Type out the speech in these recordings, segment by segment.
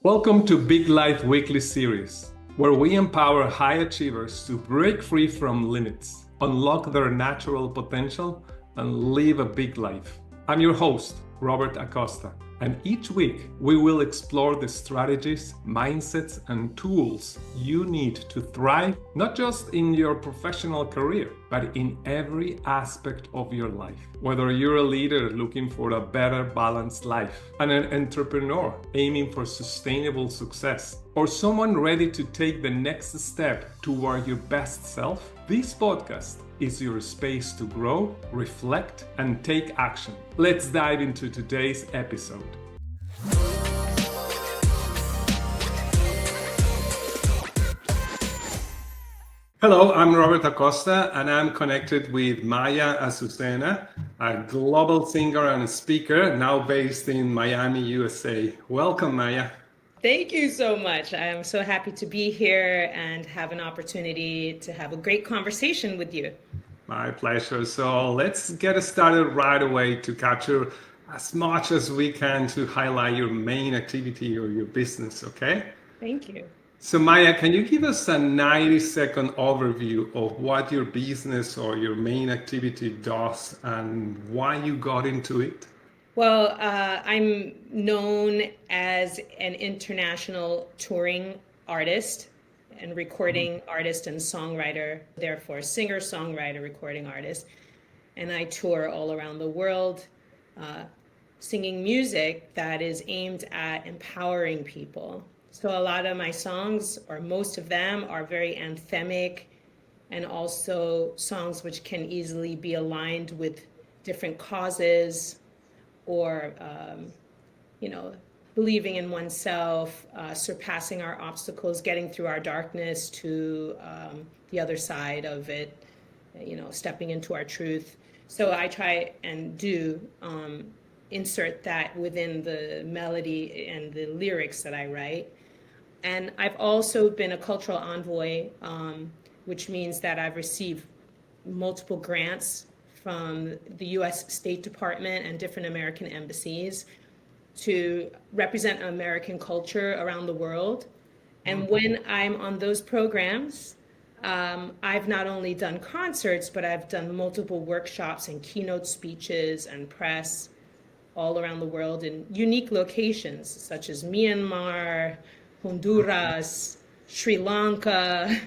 Welcome to Big Life Weekly Series, where we empower high achievers to break free from limits, unlock their natural potential, and live a big life. I'm your host, Robert Acosta, and each week we will explore the strategies, mindsets, and tools you need to thrive, not just in your professional career, but in every aspect of your life. Whether you're a leader looking for a better balanced life, an entrepreneur aiming for sustainable success, or someone ready to take the next step toward your best self, this podcast is your space to grow, reflect, and take action. Let's dive into today's episode. Hello, I'm Robert Acosta, and I'm connected with Maya Azucena, a global singer and speaker now based in Miami, USA. Welcome, Maya. Thank you so much. I am so happy to be here and have an opportunity to have a great conversation with you. My pleasure. So let's get started right away to capture as much as we can to highlight your main activity or your business, okay? Thank you. So Maya, can you give us a 90-second overview of what your business or your main activity does and why you got into it? Well, I'm known as an international touring artist and recording artist and songwriter, therefore singer, songwriter, recording artist. And I tour all around the world, singing music that is aimed at empowering people. So a lot of my songs, or most of them, are very anthemic and also songs which can easily be aligned with different causes or, believing in oneself, surpassing our obstacles, getting through our darkness to the other side of it, stepping into our truth. So I try and do insert that within the melody and the lyrics that I write. And I've also been a cultural envoy, which means that I've received multiple grants from the U.S. State Department and different American embassies to represent American culture around the world. And when I'm on those programs, I've not only done concerts, but I've done multiple workshops and keynote speeches and press all around the world in unique locations, such as Myanmar, Honduras, Sri Lanka,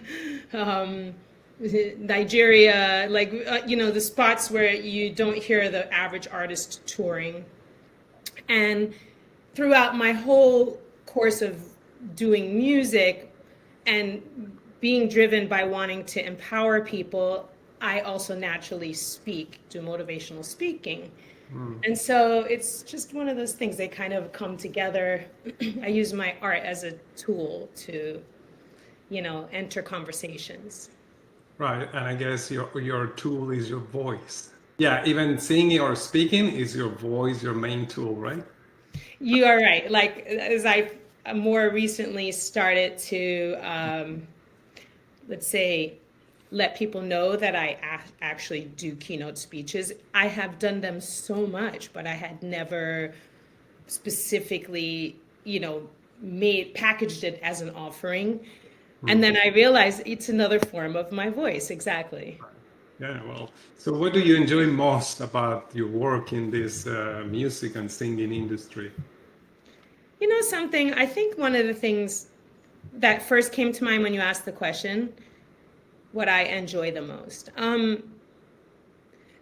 Nigeria, the spots where you don't hear the average artist touring. And throughout my whole course of doing music and being driven by wanting to empower people, I also naturally do motivational speaking. And so it's just one of those things, they kind of come together. I use my art as a tool to, enter conversations. Right, and I guess your tool is your voice. Yeah, even singing or speaking is your voice, your main tool, right? You are right. Like, as I more recently started to, let's say, let people know that I actually do keynote speeches. I have done them so much, but I had never specifically, packaged it as an offering. And then I realized it's another form of my voice. Exactly. Yeah, well, so what do you enjoy most about your work in this music and singing industry? Something, I think one of the things that first came to mind when you asked the question, what I enjoy the most.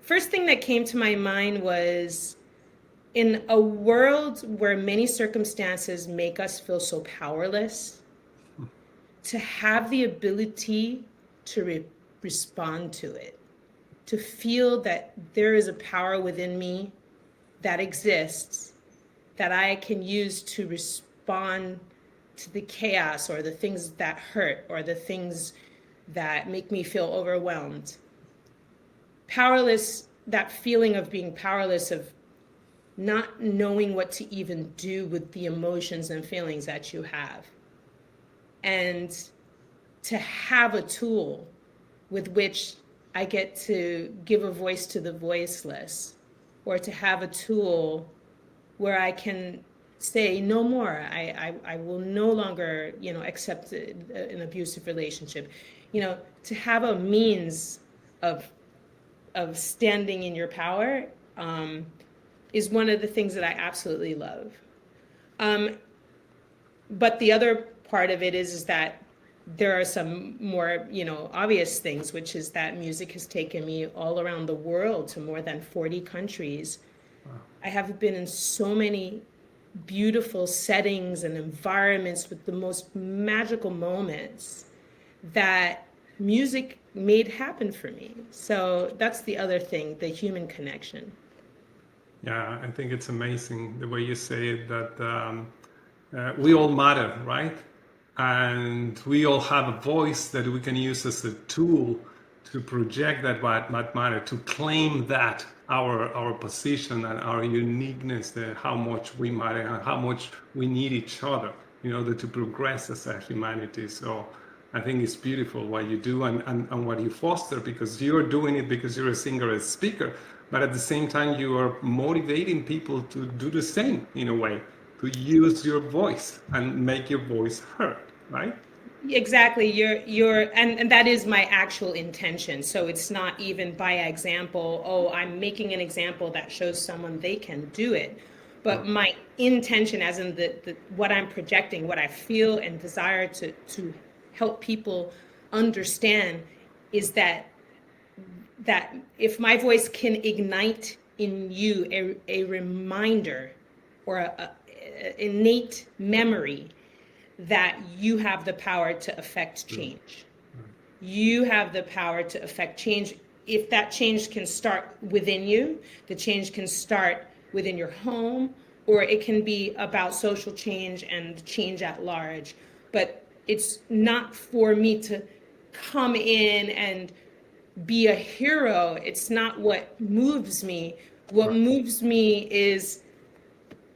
First thing that came to my mind was, in a world where many circumstances make us feel so powerless, to have the ability to respond to it, to feel that there is a power within me that exists that I can use to respond to the chaos or the things that hurt or the things that make me feel overwhelmed. Powerless, that feeling of being powerless, of not knowing what to even do with the emotions and feelings that you have. And to have a tool with which I get to give a voice to the voiceless, or to have a tool where I can say no more. I will no longer, accept an abusive relationship. To have a means of standing in your power, is one of the things that I absolutely love. But the other part of it is that there are some more, obvious things, which is that music has taken me all around the world to more than 40 countries. I have been in so many beautiful settings and environments with the most magical moments that music made happen for me. So that's the other thing, the human connection. Yeah, I think it's amazing the way you say it, that we all matter, right? And we all have a voice that we can use as a tool to project that matter, to claim that our position and our uniqueness, how much we matter and how much we need each other in order to progress as a humanity. So I think it's beautiful what you do and what you foster, because you're doing it because you're a singer and speaker, but at the same time you are motivating people to do the same in a way, to use your voice and make your voice heard, right? Exactly. And that is my actual intention. So it's not even by example, oh, I'm making an example that shows someone they can do it. But my intention, as in the what I'm projecting, what I feel and desire to help people understand, is that if my voice can ignite in you a reminder or a innate memory that you have the power to affect change. You have the power to affect change. If that change can start within you, the change can start within your home, or it can be about social change and change at large. But it's not for me to come in and be a hero. It's not what moves me. What moves me is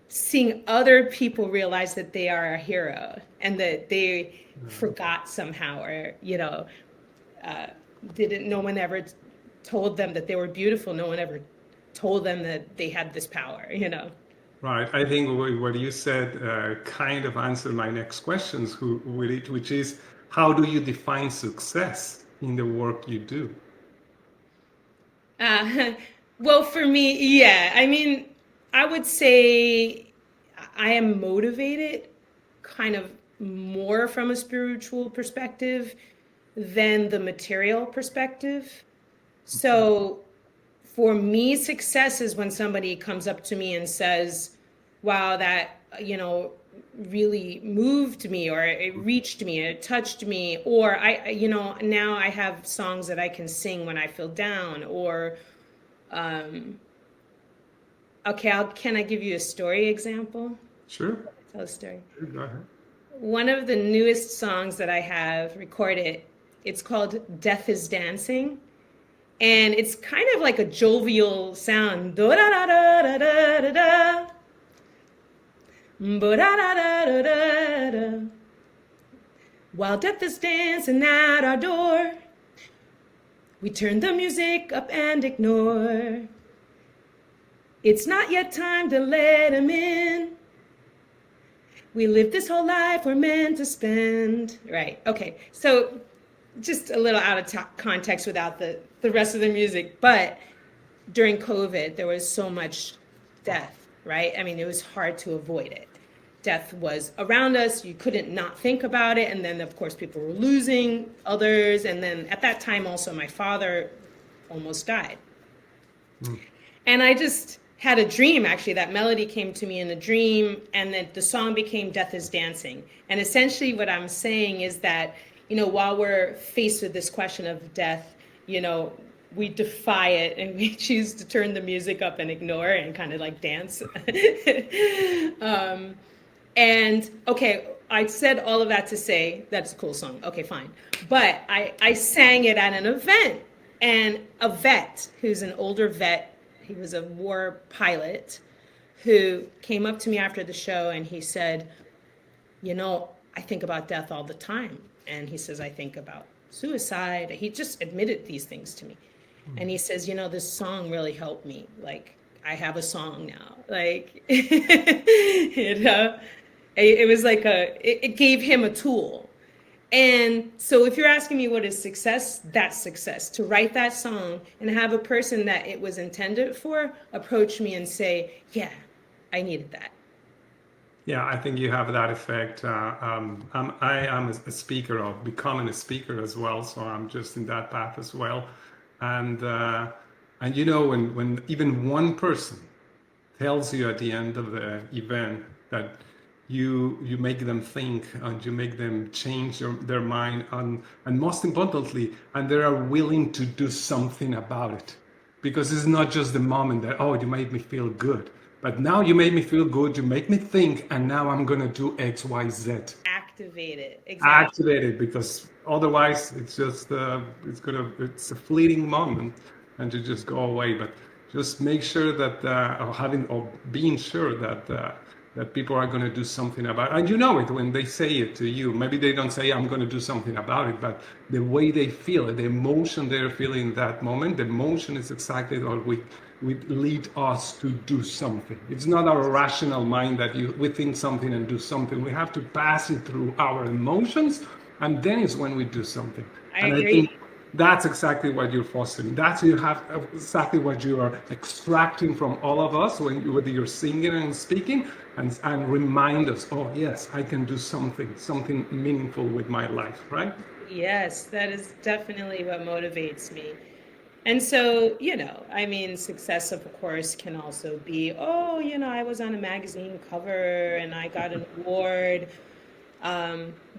seeing other people realize that they are a hero and that they forgot somehow, or didn't no one ever told them that they were beautiful. No one ever told them that they had this power. Right. I think what you said kind of answered my next questions with it, which is, how do you define success in the work you do? Well, for me, yeah, I mean, I would say I am motivated kind of more from a spiritual perspective than the material perspective. So for me, success is when somebody comes up to me and says, wow, that, really moved me, or it reached me, it touched me, or now I have songs that I can sing when I feel down, or, okay, can I give you a story example? Sure. Tell a story. Sure, go ahead. One of the newest songs that I have recorded, it's called Death is Dancing. And it's kind of like a jovial sound. Da da da da da da da. Da da da da da da. While death is dancing at our door, we turn the music up and ignore. It's not yet time to let him in. We live this whole life we're meant to spend. Right. Okay. So just a little out of context without the rest of the music. But during COVID, there was so much death, right? I mean, it was hard to avoid it. Death was around us. You couldn't not think about it. And then, of course, people were losing others. And then at that time, also, my father almost died. And I just had a dream, actually. That melody came to me in a dream, and then the song became Death is Dancing. And essentially what I'm saying is that, while we're faced with this question of death, we defy it and we choose to turn the music up and ignore it and kind of like dance. And okay, I said all of that to say that's a cool song. Okay, fine. But I sang it at an event, and a vet who's an older vet, he was a war pilot, who came up to me after the show and he said, I think about death all the time. And he says, I think about suicide. He just admitted these things to me. And he says, this song really helped me. Like, I have a song now. Like it was like it gave him a tool. And so if you're asking me what is success, that's success. To write that song and have a person that it was intended for approach me and say, yeah, I needed that. Yeah, I think you have that effect. I am a speaker of becoming a speaker as well, so I'm just in that path as well. And and you know, when even one person tells you at the end of the event that you make them think and you make them change their mind and most importantly, and they are willing to do something about it, because it's not just the moment that, oh, you made me feel good, but now you made me feel good, you make me think, and now I'm gonna do XYZ. Activate it. Exactly. Activate it, because otherwise it's just it's a fleeting moment and to just go away. But just make sure that or having or being sure that that people are going to do something about it. And you know it when they say it to you. Maybe they don't say I'm going to do something about it, but the way they feel it, the emotion they're feeling in that moment, the emotion is exactly what we lead us to do something. It's not our rational mind that we think something and do something. We have to pass it through our emotions, and then it's when we do something. I And I think agree. that's exactly what you're fostering. That's you have exactly what you are extracting from all of us when whether you're singing and speaking, and remind us, oh yes, I can do something meaningful with my life, right? Yes, that is definitely what motivates me. And so, I mean, success, of course, can also be, oh, I was on a magazine cover and I got an award.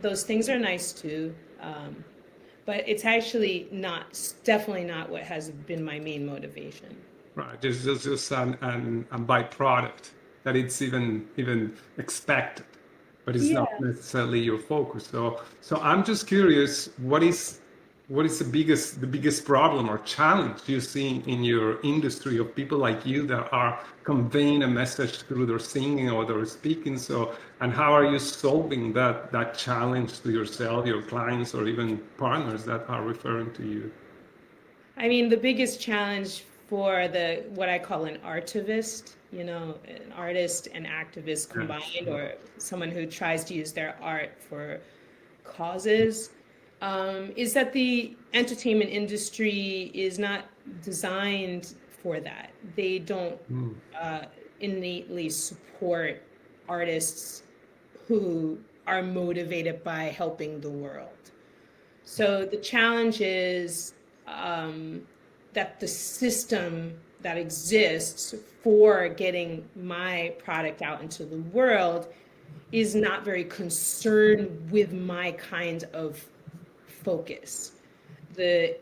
Those things are nice too. But it's actually not, definitely not what has been my main motivation. Right, just a byproduct that it's even expected, but it's not Yeah. necessarily your focus. So I'm just curious, what is the biggest problem or challenge you see in your industry of people like you that are conveying a message through their singing or their speaking? So, and how are you solving that challenge to yourself, your clients, or even partners that are referring to you? I mean, the biggest challenge for the what I call an artivist, an artist and activist Yes. combined, or someone who tries to use their art for causes, is that the entertainment industry is not designed for that. They don't uh, innately support artists who are motivated by helping the world. So the challenge is that the system that exists for getting my product out into the world is not very concerned with my kind of focus. The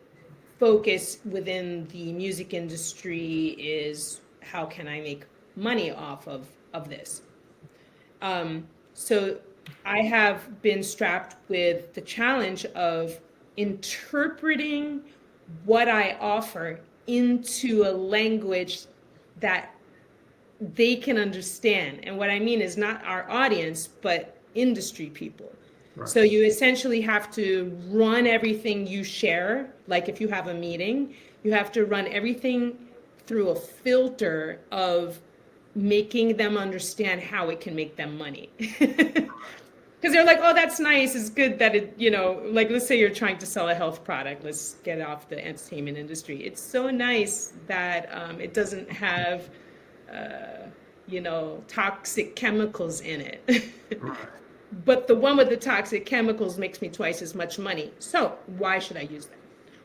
focus within the music industry is how can I make money off of this? So I have been strapped with the challenge of interpreting what I offer into a language that they can understand. And what I mean is not our audience, but industry people. Right. So you essentially have to run everything you share, like if you have a meeting, you have to run everything through a filter of making them understand how it can make them money. Because they're like, oh, that's nice. It's good that it, like let's say you're trying to sell a health product. Let's get off the entertainment industry. It's so nice that it doesn't have, toxic chemicals in it. Right. But the one with the toxic chemicals makes me twice as much money. So why should I use that?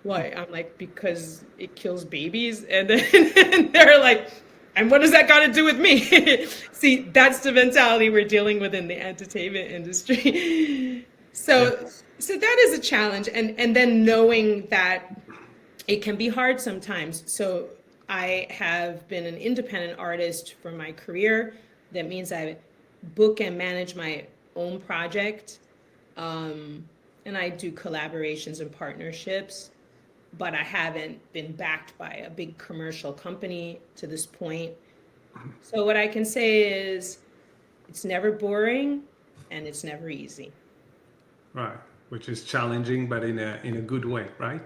Why? I'm like, because it kills babies. And then they're like, and what does that got to do with me? See, that's the mentality we're dealing with in the entertainment industry. So, Yes. so that is a challenge. And then knowing that it can be hard sometimes. So I have been an independent artist for my career. That means I book and manage my own project. And I do collaborations and partnerships, but I haven't been backed by a big commercial company to this point. So what I can say is it's never boring and it's never easy. Right, which is challenging, but in a good way, right?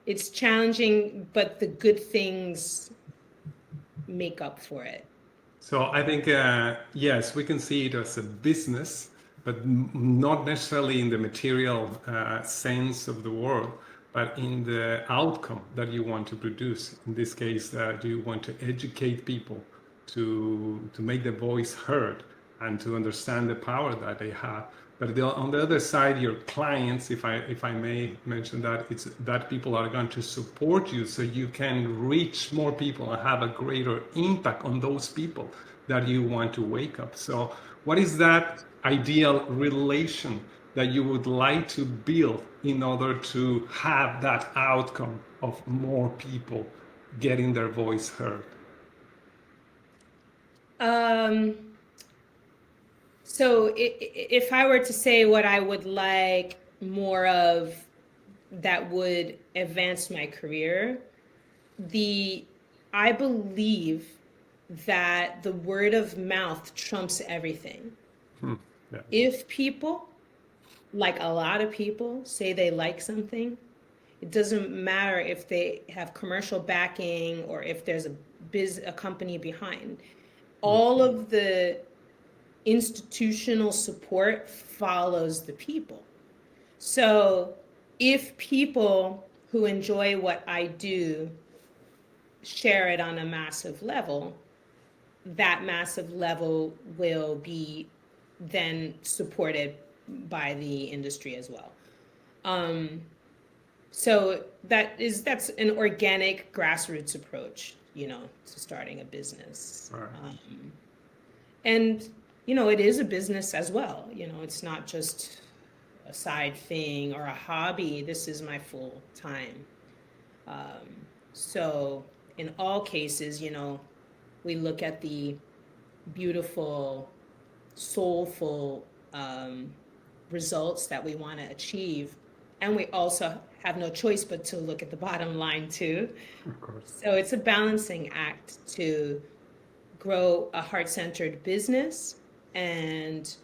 It's challenging, but the good things make up for it. So I think, yes, we can see it as a business, but not necessarily in the material sense of the word, but in the outcome that you want to produce. In this case, do you want to educate people to make their voice heard and to understand the power that they have? But on the other side, your clients, if I may mention that, it's that people are going to support you so you can reach more people and have a greater impact on those people that you want to wake up. So what is that ideal relation that you would like to build in order to have that outcome of more people getting their voice heard? So if I were to say what I would like more of that would advance my career, I believe that the word of mouth trumps everything. Yeah. If people, like a lot of people, say they like something, it doesn't matter if they have commercial backing or if there's a company behind. All of the institutional support follows the people. So if people who enjoy what I do share it on a massive level, that massive level will be then supported by the industry as well. So that's an organic grassroots approach, to starting a business. All right. And, it is a business as well. It's not just a side thing or a hobby. This is my full time. So in all cases, we look at the beautiful, soulful results that we want to achieve. And we also have no choice but to look at the bottom line too. Of course. So it's a balancing act to grow a heart-centered business and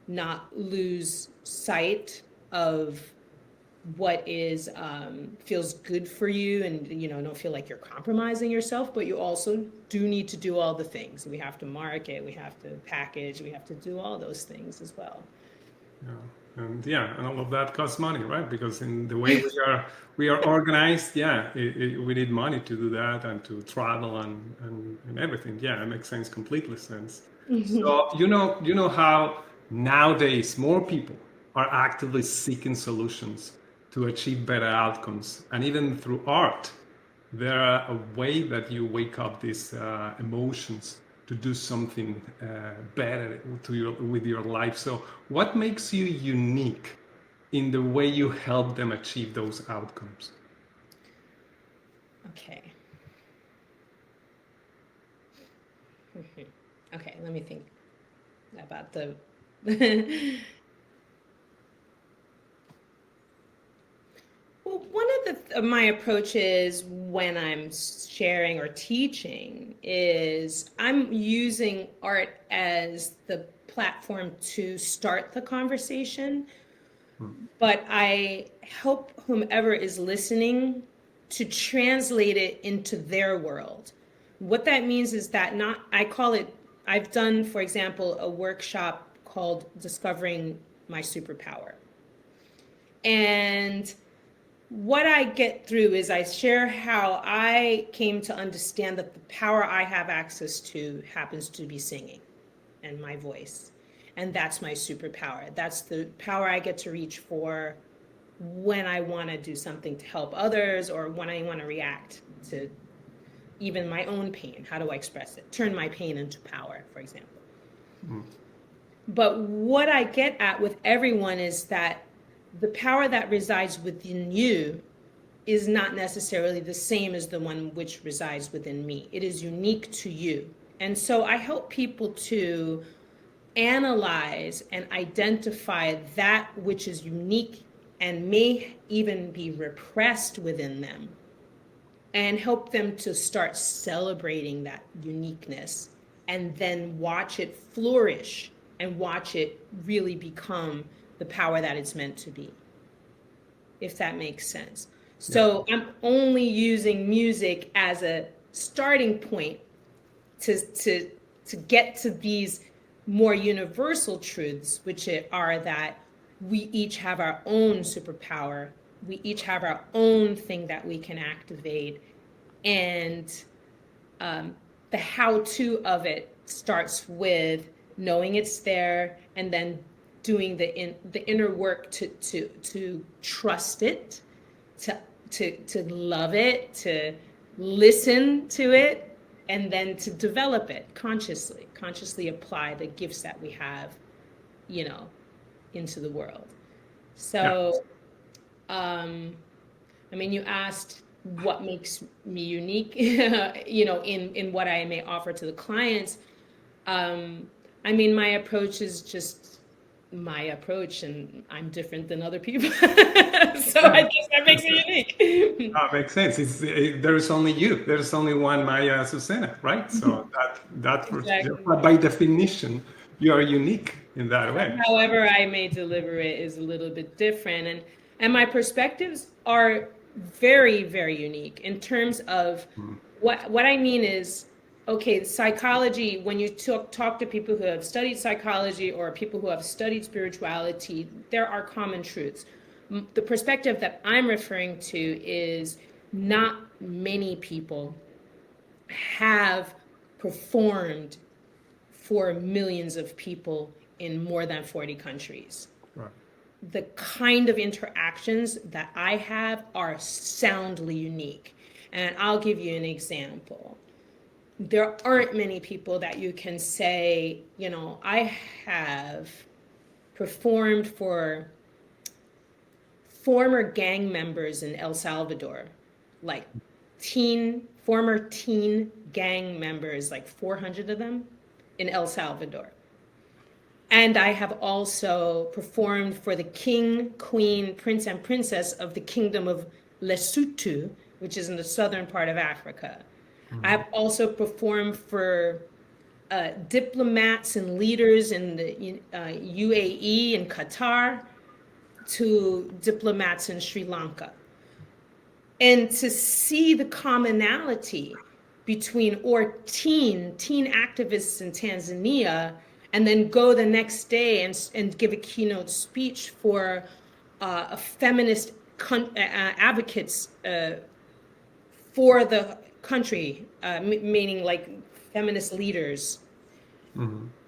not lose sight of what is feels good for you, and don't feel like you're compromising yourself, but you also do need to do all the things. We have to market, we have to package, we have to do all those things as well. And all of that costs money, right? Because in the way we are organized, we need money to do that and to travel and everything. Yeah, it makes sense, completely sense. So you know how nowadays more people are actively seeking solutions to achieve better outcomes, and even through art, there are a way that you wake up these emotions to do something better with your life. So what makes you unique in the way you help them achieve those outcomes? Okay. Okay, let me think about the Well, one of my approaches when I'm sharing or teaching is I'm using art as the platform to start the conversation, but I help whomever is listening to translate it into their world. What that means is that I've done, for example, a workshop called Discovering My Superpower. And what I get through is I share how I came to understand that the power I have access to happens to be singing and my voice. And that's my superpower. That's the power I get to reach for when I want to do something to help others, or when I want to react to even my own pain. How do I express it? Turn my pain into power, for example. But what I get at with everyone is that the power that resides within you is not necessarily the same as the one which resides within me. It is unique to you. And so I help people to analyze and identify that which is unique and may even be repressed within them, and help them to start celebrating that uniqueness, and then watch it flourish and watch it really become the power that it's meant to be, if that makes sense. So I'm only using music as a starting point to get to these more universal truths, which are that we each have our own superpower, we each have our own thing that we can activate, and the how-to of it starts with knowing it's there, and then doing the inner work to trust it, to love it, to listen to it, and then to develop it consciously apply the gifts that we have, into the world. Yeah. So, I mean, you asked what makes me unique, in what I may offer to the clients. I mean, my approach is just my approach, and I'm different than other people. So I guess that makes it unique. That makes sense. There's only you. There's only one Maya Azucena, right? So Exactly. by definition, you are unique in that way. However I may deliver it is a little bit different, and my perspectives are very, very unique in terms of what I mean is, okay, psychology, when you talk to people who have studied psychology or people who have studied spirituality, there are common truths. The perspective that I'm referring to is not many people have performed for millions of people in more than 40 countries. Right. The kind of interactions that I have are soundly unique. And I'll give you an example. There aren't many people that you can say, I have performed for former gang members in El Salvador, like former teen gang members, like 400 of them in El Salvador. And I have also performed for the king, queen, prince, and princess of the kingdom of Lesotho, which is in the southern part of Africa. I have also performed for diplomats and leaders in the UAE and Qatar, to diplomats in Sri Lanka. And to see the commonality between teen activists in Tanzania, and then go the next day and give a keynote speech for a feminist advocates for the country, meaning like feminist leaders.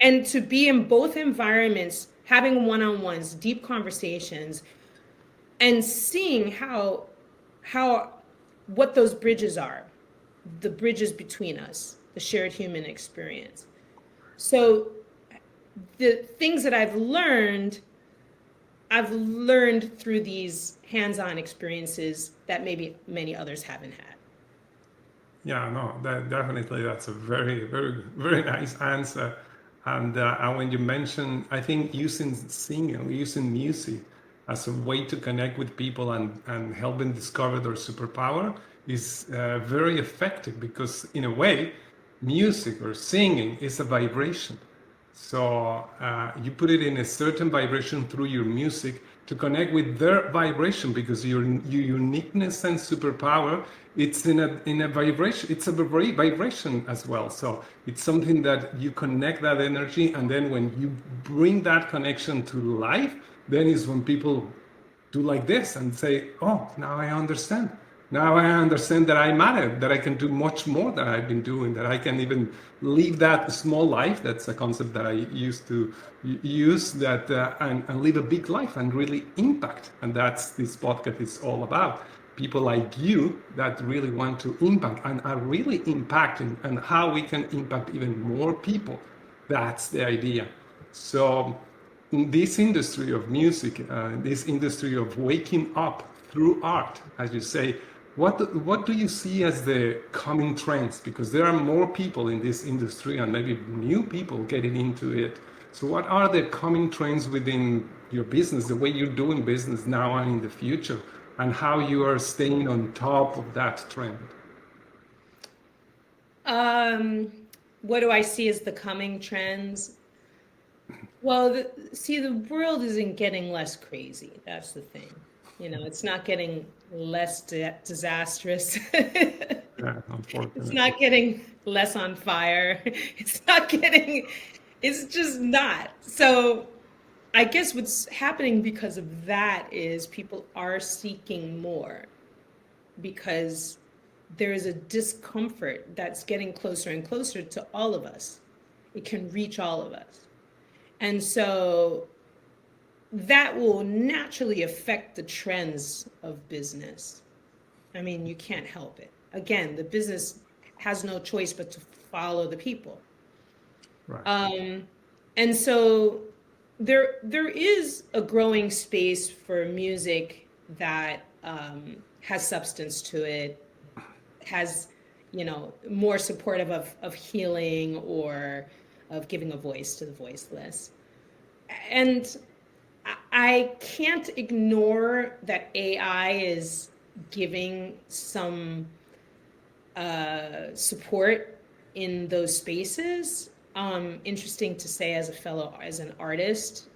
And to be in both environments, having one-on-ones, deep conversations, and seeing what those bridges are, the bridges between us, the shared human experience. So the things that I've learned through these hands-on experiences that maybe many others haven't had. Yeah, no, definitely that's a very, very, very nice answer. And when you mention, I think using singing, using music as a way to connect with people and help them discover their superpower is very effective, because in a way, music or singing is a vibration. So you put it in a certain vibration through your music to connect with their vibration, because your uniqueness and superpower, it's in a vibration. It's a vibration as well. So it's something that you connect that energy, and then when you bring that connection to life, then is when people do like this and say, "Oh, now I understand. Now I understand that I matter, that I can do much more than I've been doing, that I can even live that small life." That's a concept that I used to use, that and live a big life and really impact. And that's this podcast is all about. People like you that really want to impact and are really impacting, and how we can impact even more people. That's the idea. So in this industry of music, this industry of waking up through art, as you say, what do you see as the coming trends? Because there are more people in this industry and maybe new people getting into it. So what are the coming trends within your business, the way you're doing business now and in the future, and how you are staying on top of that trend? What do I see as the coming trends? Well, the world isn't getting less crazy. That's the thing. It's not getting less disastrous. Yeah, It's unfortunately. not getting less on fire. It's just not. So I guess what's happening because of that is people are seeking more because there is a discomfort that's getting closer and closer to all of us. It can reach all of us. And so that will naturally affect the trends of business. I mean, you can't help it. Again, the business has no choice but to follow the people. Right. And so there is a growing space for music that has substance to it, has, more supportive of healing or of giving a voice to the voiceless. And I can't ignore that AI is giving some support in those spaces. Interesting to say, as an artist,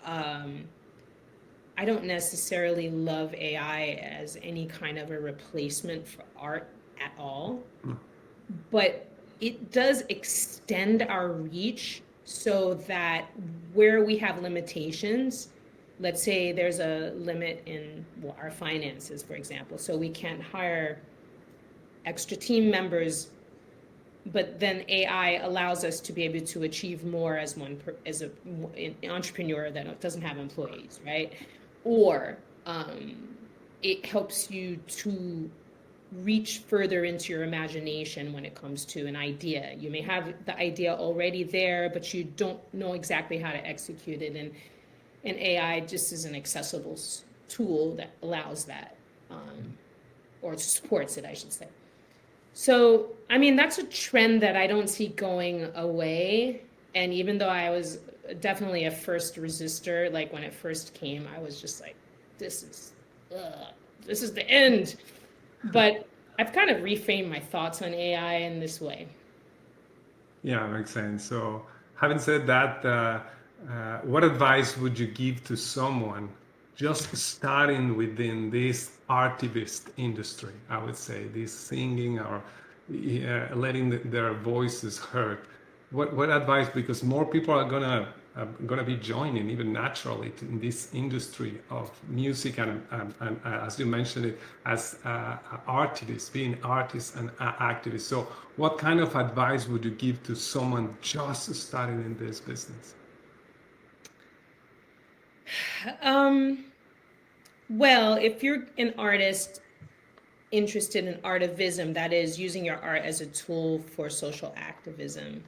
I don't necessarily love AI as any kind of a replacement for art at all, but it does extend our reach so that where we have limitations, let's say there's a limit in our finances, for example, so we can't hire extra team members, but then AI allows us to be able to achieve more as an entrepreneur that doesn't have employees, right? Or it helps you to reach further into your imagination when it comes to an idea. You may have the idea already there, but you don't know exactly how to execute it. And AI just is an accessible tool that allows that, or supports it, I should say. So, I mean, that's a trend that I don't see going away. And even though I was definitely a first resistor, like when it first came, I was just like, this is, this is the end. But I've kind of reframed my thoughts on AI in this way. Yeah, makes sense. So, having said that, what advice would you give to someone just starting within this artivist industry? I would say this singing or letting their voices heard. What advice? Because more people are gonna be joining even naturally in this industry of music and as you mentioned it as artists, being artists and activists. So, what kind of advice would you give to someone just starting in this business? Um, well, if you're an artist interested in artivism, that is using your art as a tool for social activism,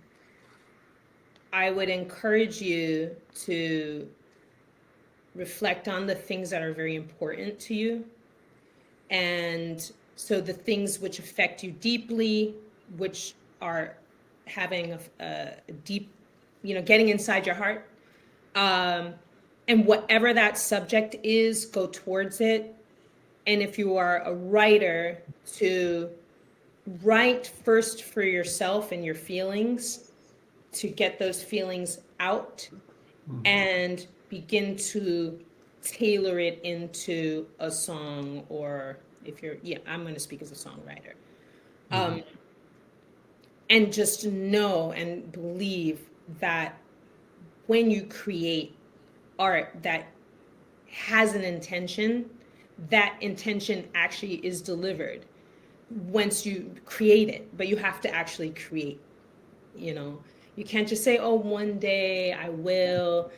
I would encourage you to reflect on the things that are very important to you. And so the things which affect you deeply, which are having a deep, getting inside your heart. And whatever that subject is, go towards it. And if you are a writer, to write first for yourself and your feelings, to get those feelings out and begin to tailor it into a song. Or if you're, yeah, I'm going to speak as a songwriter. And just know and believe that when you create art that has an intention, that intention actually is delivered once you create it. But you have to actually create, you know. You can't just say, oh, one day I will.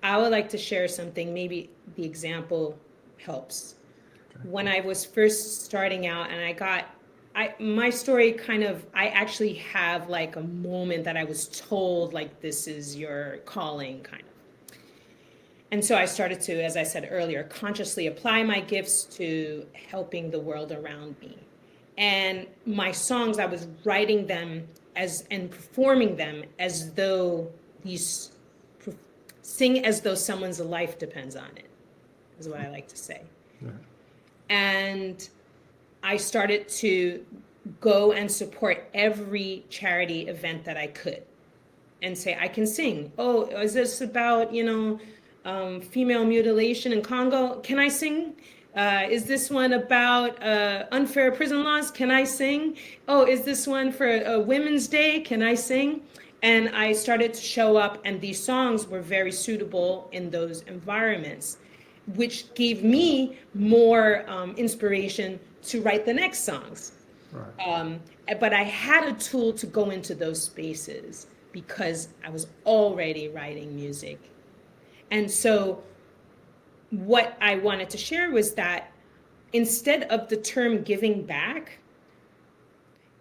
I would like to share something. Maybe the example helps. When I was first starting out and my story I actually have like a moment that I was told, like, this is your calling, kind of. And so I started to, as I said earlier, consciously apply my gifts to helping the world around me. And my songs, I was writing them and performing them as though sing as though someone's life depends on it, is what I like to say. Yeah. And I started to go and support every charity event that I could and say, I can sing. Oh, is this about, female mutilation in Congo? Can I sing? Is this one about unfair prison laws? Can I sing? Oh, is this one for Women's Day? Can I sing? And I started to show up, and these songs were very suitable in those environments, which gave me more inspiration to write the next songs. Right. But I had a tool to go into those spaces because I was already writing music. And so what I wanted to share was that instead of the term giving back,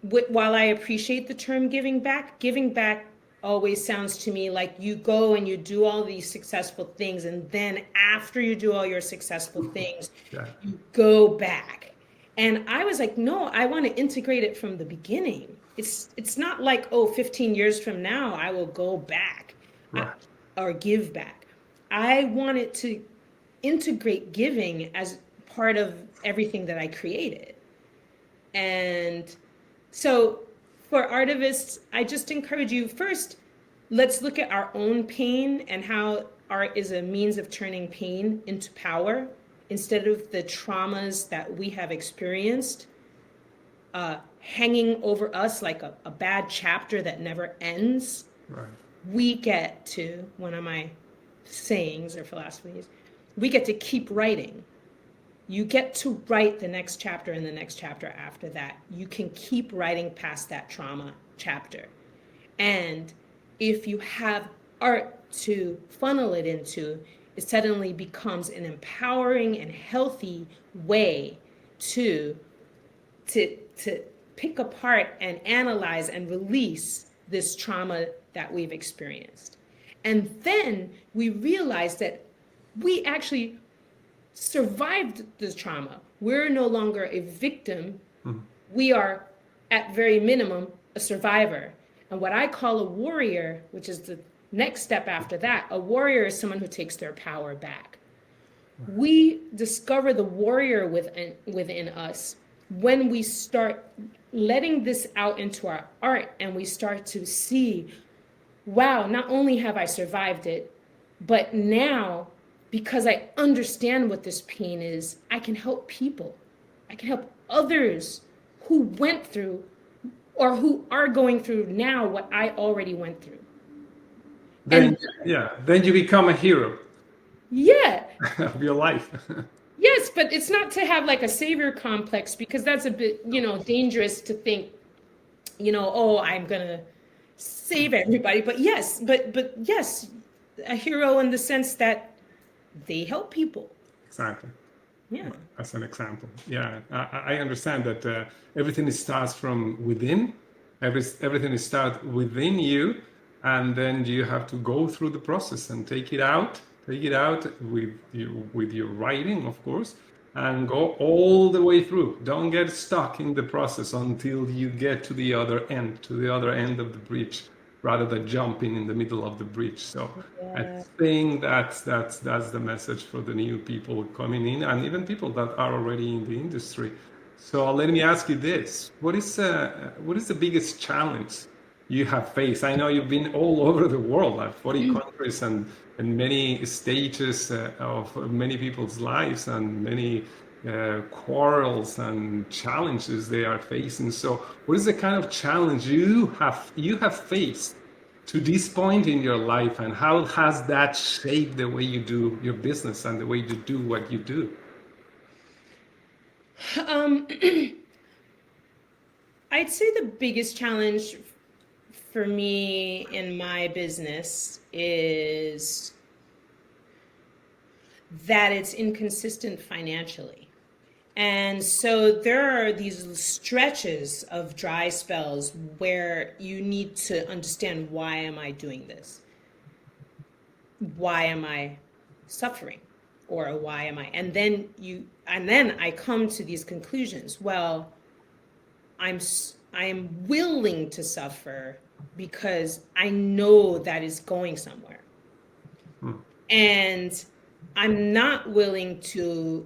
while I appreciate the term giving back always sounds to me like you go and you do all these successful things, and then after you do all your successful things, Yeah. you go back. And I was like, no, I want to integrate it from the beginning. It's not like, oh, 15 years from now, I will go back Right. or give back. I wanted to integrate giving as part of everything that I created. And so for artivists, I just encourage you first, let's look at our own pain and how art is a means of turning pain into power instead of the traumas that we have experienced hanging over us like a bad chapter that never ends. Right. We get to, one of my sayings or philosophies, we get to keep writing. You get to write the next chapter and the next chapter after that. You can keep writing past that trauma chapter. And if you have art to funnel it into, it suddenly becomes an empowering and healthy way to pick apart and analyze and release this trauma that we've experienced. And then we realize that we actually survived the trauma. We're no longer a victim. We are, at very minimum, a survivor. And what I call a warrior, which is the next step after that, a warrior is someone who takes their power back. We discover the warrior within us when we start letting this out into our art, and we start to see, wow, not only have I survived it, but now, because I understand what this pain is, I can help people. I can help others who went through or who are going through now what I already went through. Then, then you become a hero Yeah. of your life. Yes, but it's not to have like a savior complex, because that's a bit, dangerous to think, oh, I'm gonna save everybody. But yes, but yes, a hero in the sense that they help people. Exactly. Yeah. As an example. Yeah, I understand that everything starts from within. Everything starts within you, and then you have to go through the process and take it out with your writing, of course, and go all the way through. Don't get stuck in the process until you get to the other end of the bridge, rather than jumping in the middle of the bridge. So I think that's the message for the new people coming in, and even people that are already in the industry. So let me ask you this: what is the biggest challenge you have faced? I know you've been all over the world, like 40 countries, and many stages of many people's lives, and many quarrels and challenges they are facing. So what is the kind of challenge you have faced to this point in your life, and how has that shaped the way you do your business and the way you do what you do? I'd say the biggest challenge for me in my business is that it's inconsistent financially. And so there are these stretches of dry spells where you need to understand, why am I doing this? Why am I suffering? Or why am I? And then I come to these conclusions. Well, I am willing to suffer because I know that is going somewhere. And I'm not willing to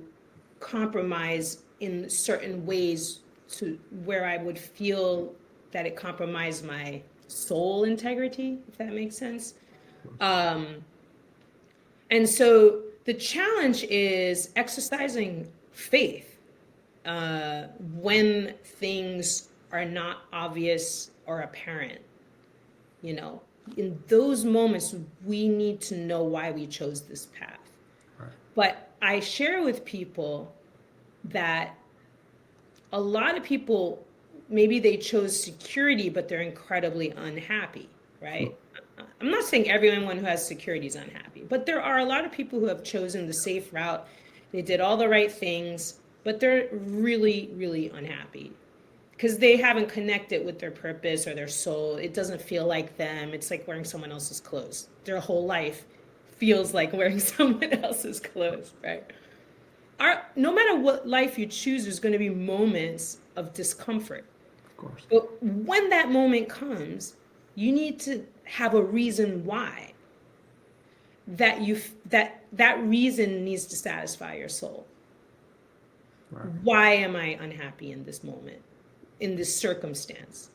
compromise in certain ways to where I would feel that it compromised my soul integrity, if that makes sense. And so the challenge is exercising faith when things are not obvious or apparent. You know, in those moments, we need to know why we chose this path. Right. But I share with people that a lot of people, maybe they chose security, but they're incredibly unhappy, right? I'm not saying everyone who has security is unhappy, but there are a lot of people who have chosen the safe route. They did all the right things, but they're really, really unhappy because they haven't connected with their purpose or their soul. It doesn't feel like them. It's like wearing someone else's clothes. Their whole life feels like wearing someone else's clothes, right? No matter what life you choose, there's going to be moments of discomfort. Of course. But when that moment comes, you need to have a reason why. That reason needs to satisfy your soul. Right. Why am I unhappy in this moment, in this circumstance?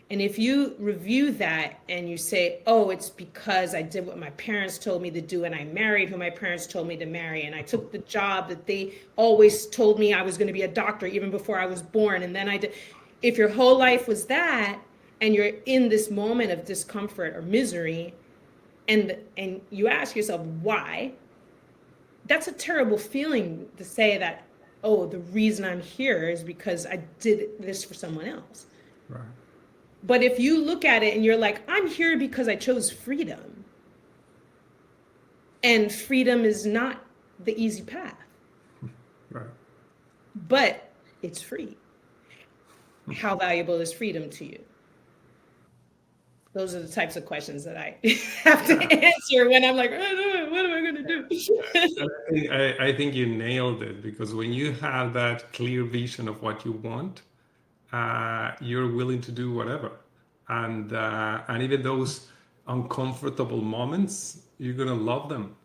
And if you review that and you say, oh, it's because I did what my parents told me to do and I married who my parents told me to marry and I took the job that they always told me I was going to be a doctor even before I was born, and then I did. If your whole life was that and you're in this moment of discomfort or misery and you ask yourself why, that's a terrible feeling to say that, oh, the reason I'm here is because I did this for someone else. Right. But if you look at it and you're like, I'm here because I chose freedom. And freedom is not the easy path. Right. But it's free. How valuable is freedom to you? Those are the types of questions that I have to answer when I'm like, oh, what am I going to do? I think you nailed it, because when you have that clear vision of what you want, you're willing to do whatever, and even those uncomfortable moments, you're gonna love them,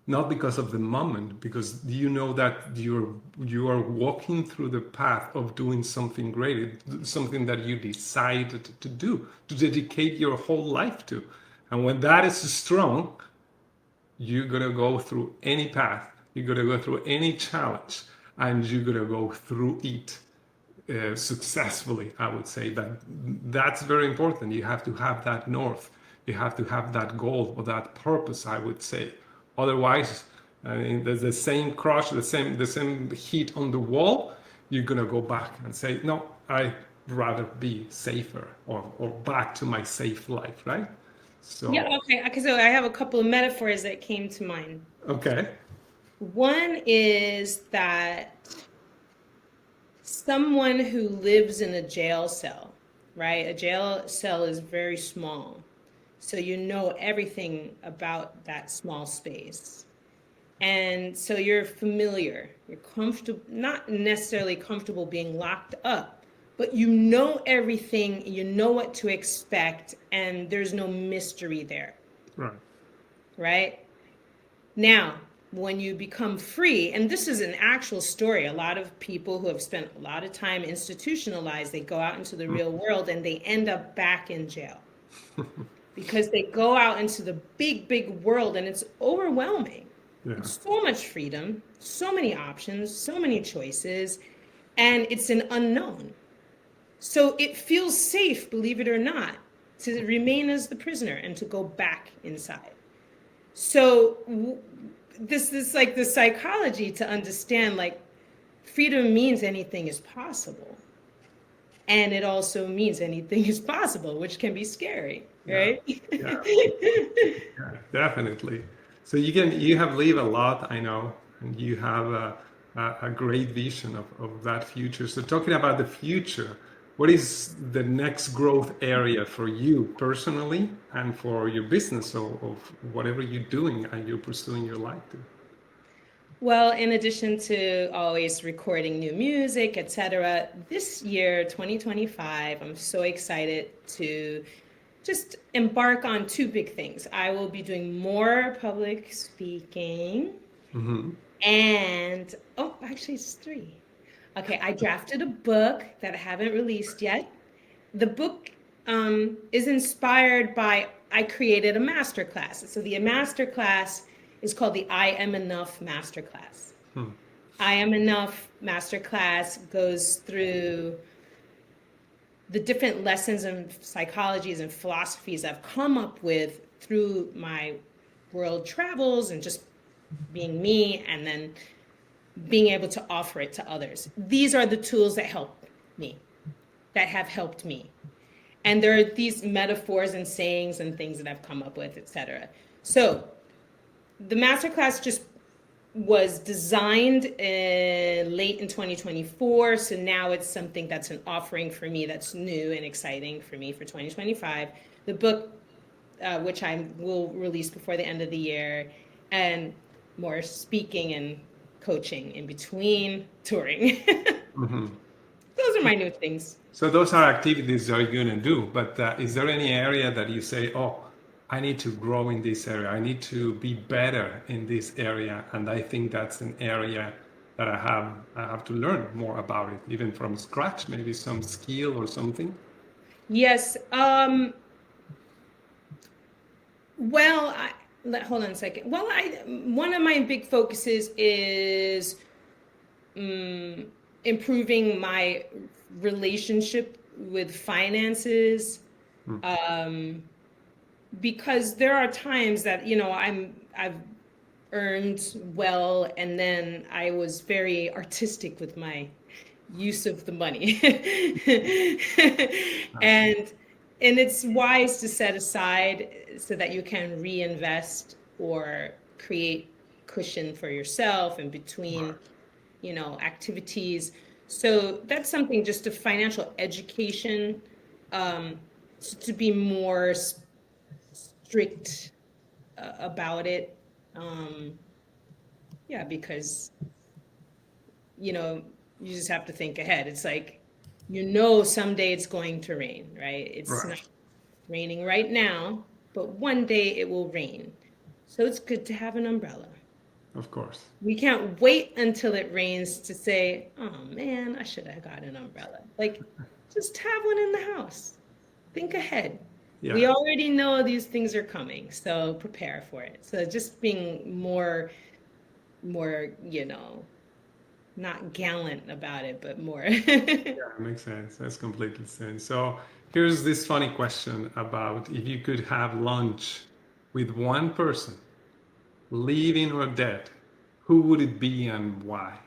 not because of the moment, because you know that you are walking through the path of doing something great, something that you decided to do, to dedicate your whole life to. And when that is strong, you're gonna go through any path, you're gonna go through any challenge, and you're gonna go through it successfully. I would say that's very important. You have to have that north, you have to have that goal or that purpose, I would say. Otherwise, I mean, there's the same crush, the same heat on the wall, you're gonna go back and say, no, I'd rather be safer, or back to my safe life, right? So Yeah, okay. So I have a couple of metaphors that came to mind. okay. One is that someone who lives in a jail cell, right? A jail cell is very small. So you know everything about that small space. And so you're familiar, you're comfortable, not necessarily comfortable being locked up, but you know everything, you know what to expect, and there's no mystery there. Right. Right? Now, when you become free, and this is an actual story, a lot of people who have spent a lot of time institutionalized, they go out into the real world and they end up back in jail because they go out into the big, big world and it's overwhelming. Yeah. It's so much freedom, so many options, so many choices, and it's an unknown. So it feels safe, believe it or not, to remain as the prisoner and to go back inside. So this is like the psychology to understand, like, freedom means anything is possible. And it also means anything is possible, which can be scary, right? Yeah. Yeah, definitely. So you have lived a lot, I know, and you have a great vision of that future. So talking about the future, what is the next growth area for you personally and for your business, of whatever you're doing and you're pursuing your life to? Well, in addition to always recording new music, etc., this year, 2025, I'm so excited to just embark on two big things. I will be doing more public speaking, and, oh, actually it's three. Okay, I drafted a book that I haven't released yet. The book is inspired by, I created a masterclass. So the masterclass is called the I Am Enough Masterclass. I Am Enough masterclass goes through the different lessons and psychologies and philosophies I've come up with through my world travels and just being me, and then being able to offer it to others. These are the tools that help me, that have helped me. And there are these metaphors and sayings and things that I've come up with, etc. So the masterclass just was designed late in 2024. So now it's something that's an offering for me that's new and exciting for me for 2025. The book, which I will release before the end of the year, and more speaking and coaching in between touring. Mhm. Those are my new things. So those are activities that you're going to do, but is there any area that you say, oh, I need to grow in this area. I need to be better in this area. And I think that's an area that I have to learn more about it, even from scratch, maybe some skill or something. Yes. Well, hold on a second. Well, one of my big focuses is improving my relationship with finances, Hmm. because there are times that, I've earned well, and then I was very artistic with my use of the money. I see. and and it's wise to set aside so that you can reinvest or create cushion for yourself in between, Right. activities. So that's something, just a financial education, um, to be more strict about it. Um, yeah, because you know, you just have to think ahead. It's like, someday it's going to rain, right? It's not Right. raining right now, but one day it will rain. So it's good to have an umbrella. Of course. We can't wait until it rains to say, oh man, I should have got an umbrella. Like, just have one in the house. Think ahead. We Yeah. already know these things are coming, so prepare for it. So just being more, not gallant about it, but more. Yeah, it makes sense. That's completely sense. So here's this funny question about if you could have lunch with one person, living or dead, who would it be and why?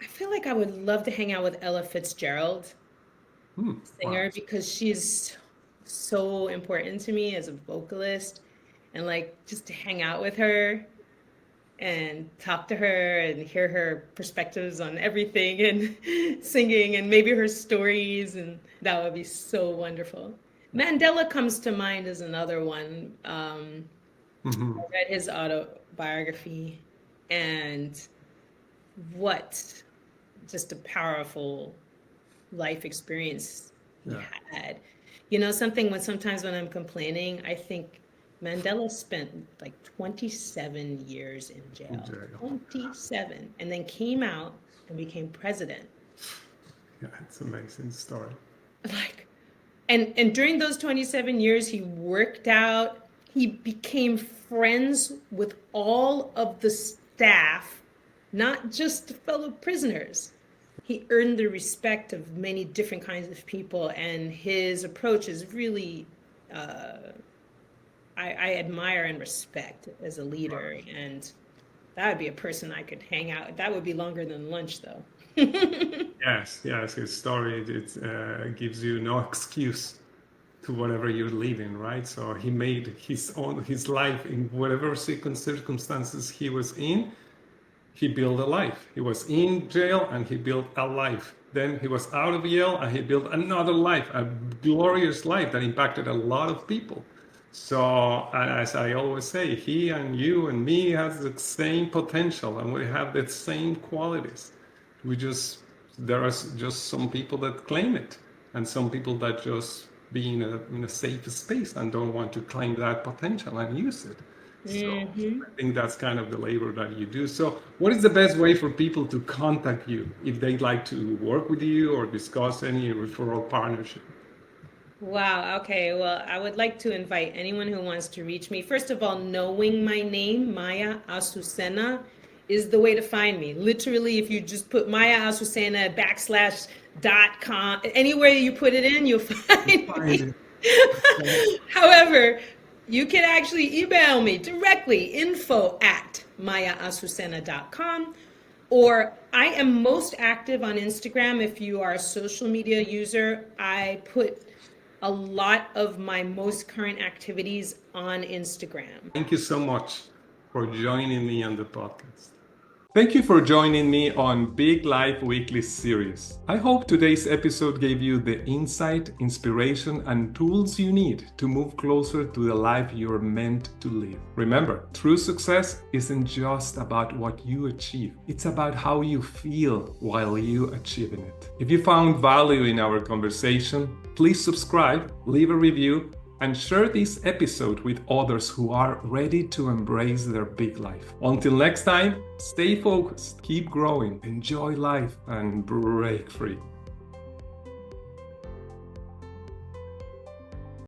I feel like I would love to hang out with Ella Fitzgerald, Hmm. Wow. singer, because she's so important to me as a vocalist, and like just to hang out with her and talk to her and hear her perspectives on everything and singing and maybe her stories, and that would be so wonderful. Mandela comes to mind as another one. Hmm. I read his autobiography, and what just a powerful life experience he Yeah. had. Something, sometimes when I'm complaining, I think Mandela spent like 27 years in In jail. jail. 27, and then came out and became president. Yeah, it's an amazing story. Like, and during those 27 years, he worked out. He became friends with all of the staff, not just the fellow prisoners. He earned the respect of many different kinds of people, and his approach is really, uh, I admire and respect as a leader. Right. And that would be a person I could hang out. That would be longer than lunch, though. Yes, yes, his story it gives you no excuse to whatever you're living, right? So he made his life in whatever circumstances he was in. He built a life. He was in jail and he built a life. Then he was out of jail and he built another life, a glorious life that impacted a lot of people. So, and as I always say, he and you and me has the same potential and we have the same qualities. We just, there are just some people that claim it and some people that just be in a safe space and don't want to claim that potential and use it. So Hmm. I think that's kind of the labor that you do. So what is the best way for people to contact you if they'd like to work with you or discuss any referral partnership? Wow. Okay. Well, I would like to invite anyone who wants to reach me. First of all, knowing my name, Maya Azucena, is the way to find me. Literally, if you just put Maya Azucena /.com, anywhere you put it in, you'll find me. However, you can actually email me directly, info@mayaazucena.com, or I am most active on Instagram. If you are a social media user, I put a lot of my most current activities on Instagram. Thank you so much for joining me on the podcast. Thank you for joining me on Big Life Weekly series. I hope today's episode gave you the insight, inspiration, and tools you need to move closer to the life you're meant to live. Remember, true success isn't just about what you achieve. It's about how you feel while you're achieving it. If you found value in our conversation, please subscribe, leave a review, and share this episode with others who are ready to embrace their big life. Until next time, stay focused, keep growing, enjoy life, and break free.